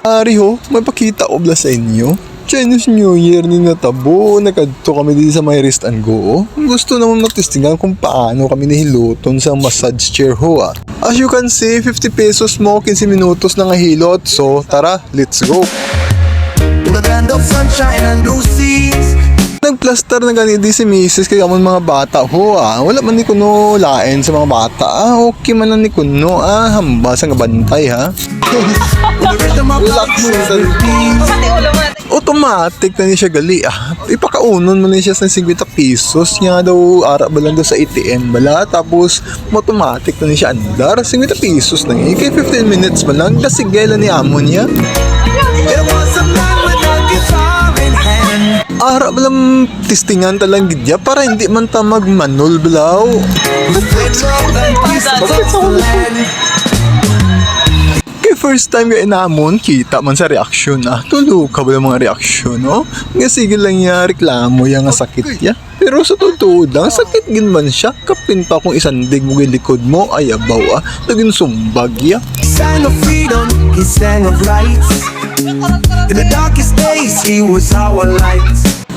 Ari ho, may pakita ko bla sa inyo. Chinese New Year ni natabo, nakadto kami dito sa may rest and go. Gusto naman matistingan kung paano kami nahiluton sa massage chair ho ah. As you can see, 50 pesos mo, 15 minutos na ngahilot. So tara, let's go. The land of sunshine and blue seas. Nagplaster na ganito si Mrs. kaya amon mga bata ho ah. Wala man ni kuno lain sa mga bata ah. Okay man ni kuno ah. Hambas ang bantay ha. Relax mo sa automatic na niya siya gali ah. Ipakaunon mo na siya sa 50 pesos niya daw ara ba lang daw sa ATM bala. Tapos automatic na niya siya andar 50 pesos lang eh. Kaya 15 minutes ba lang kasi gala ni amo niya. There was a man with a guitar in hand. Ara balang tistingan talang gidya para hindi man ta magmanol balaw. Who played love and peace across the land. Kaya first time ka inamon, kita man sa reaksyon ah. Tulog ka ba yung mga reaksyon no? Nga sige lang niya reklamo yung nga sakit ya. Pero sa totoo lang, sakit gin man siya. Kapin pa kung isandig mo yung likod mo, ay abaw ah. Naging sumbag ya. He sang of freedom, he sang of rights. In the darkest days, he was our light.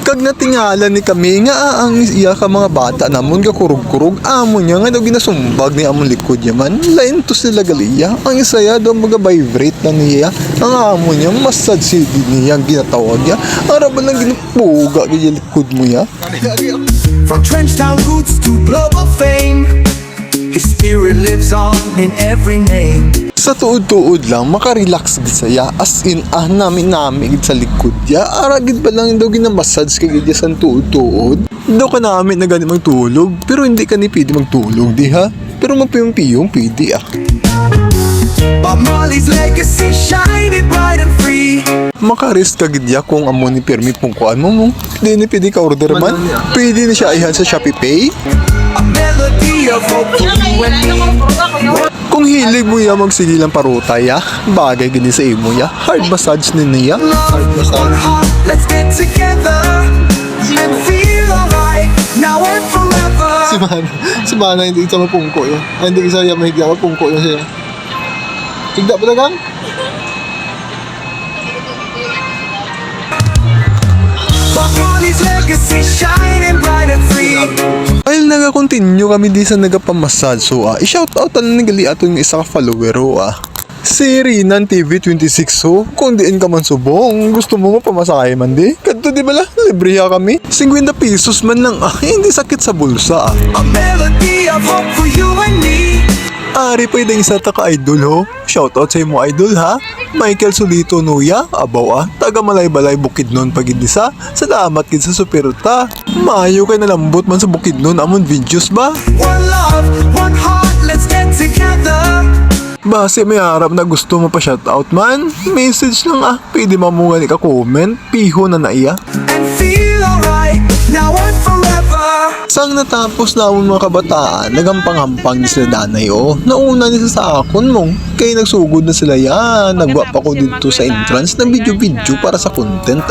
Kag natingala ni kami nga ang iya ka mga bata namon gakurug-kurug amo niya nga daw ginasumbag ni amon likod niya man lain to sila galiya ang isaya daw mag-vibrate na niya ang amo niya massage si niya ginatawag niya ara ba nang ginupuga kay likod mo ya. From Trenchtown roots to global fame, his spirit lives on in every name. Sa tuod-tuod lang makarelax gid saya as in namin gid sa likod ya ara gid ba lang daw ginamassage kay gid sa tuod-tuod daw ka namin na gani magtulog pero hindi ka ni pwede magtulog di ha pero mapiyong-piyong pwede ah. Bob Marley's legacy shining bright and free. Makarest ka gid ya kung amo ni permit mong kuan mo di ni pwede ka order man pwede ni siya ihan sa Shopee Pay. A melody of hope for you and me. Kung hilig mo ya magsigilang paruta ya, bagay gini sa imo ya. Hard massage ni niya. Hard One massage. heart, let's get together and feel alright now and forever. Si Mana hindi isa mapungko ya. Hindi isa ya mahigya mapungko ya siya. Tigda pa dagang? Bob Marley's legacy shining bright and free. Ay naga-continue kami di sa nagapamassage so i-shoutout na nagali ato yung isa ka follower ho si Rinan TV26 ho kung diin ka man subong gusto mo mapamasahe man di kadto di bala libriya kami 50 pesos man lang hindi sakit sa bulsa A melody of hope for you and me. Ari pwede isa ta ka idol ho shoutout sa imo idol ha Michael Solito Nuya abaw taga Malay-Balay Bukidnon pagidisa salamat gid sa suporta maayo kay nalambot man sa Bukidnon amon videos ba One love, one heart, let's get together. base may harap na gusto mo pa shoutout man message lang pwede mamungan ka comment piho na naiya And feel alright now and forever. sang natapos na amon mga kabataan nagampang-hampang ni sila danay nauna ni sa akon mong kay nagsugod na sila yan nagwa pa ko dito sa entrance ng video para sa content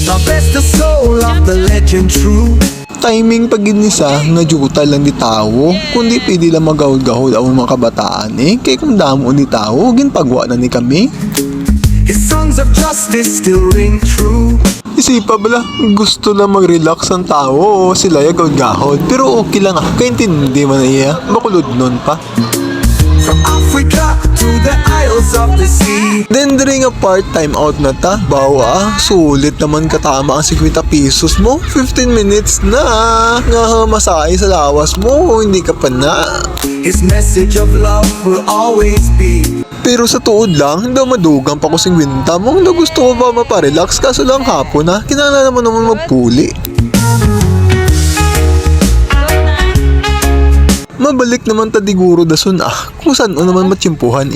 The best of soul of the legend true. timing paginisa nga juta lang di tao kundi pwede lang magahol-gahol ang mga kabataan kay kung damo ni tao ginpagwa na ni kami His songs of justice still ring true. isipa bala gusto lang mag-relax ang tao sila gahol-gahol pero okay lang kaya intindi man iya makulod nun pa From Africa to the Isles of the Sea. then during a part-time out na ta bawa sulit naman katama ang 50 pesos mo 15 minutes na nga masahe sa lawas mo hindi ka pa na His message of love will always be. pero sa tuod lang daw madugang pa ko 50 mo na gusto ko ba maparelax kaso lang hapon kinala naman magpuli mabalik naman ta diguro dasun kung saan naman matsimpuhan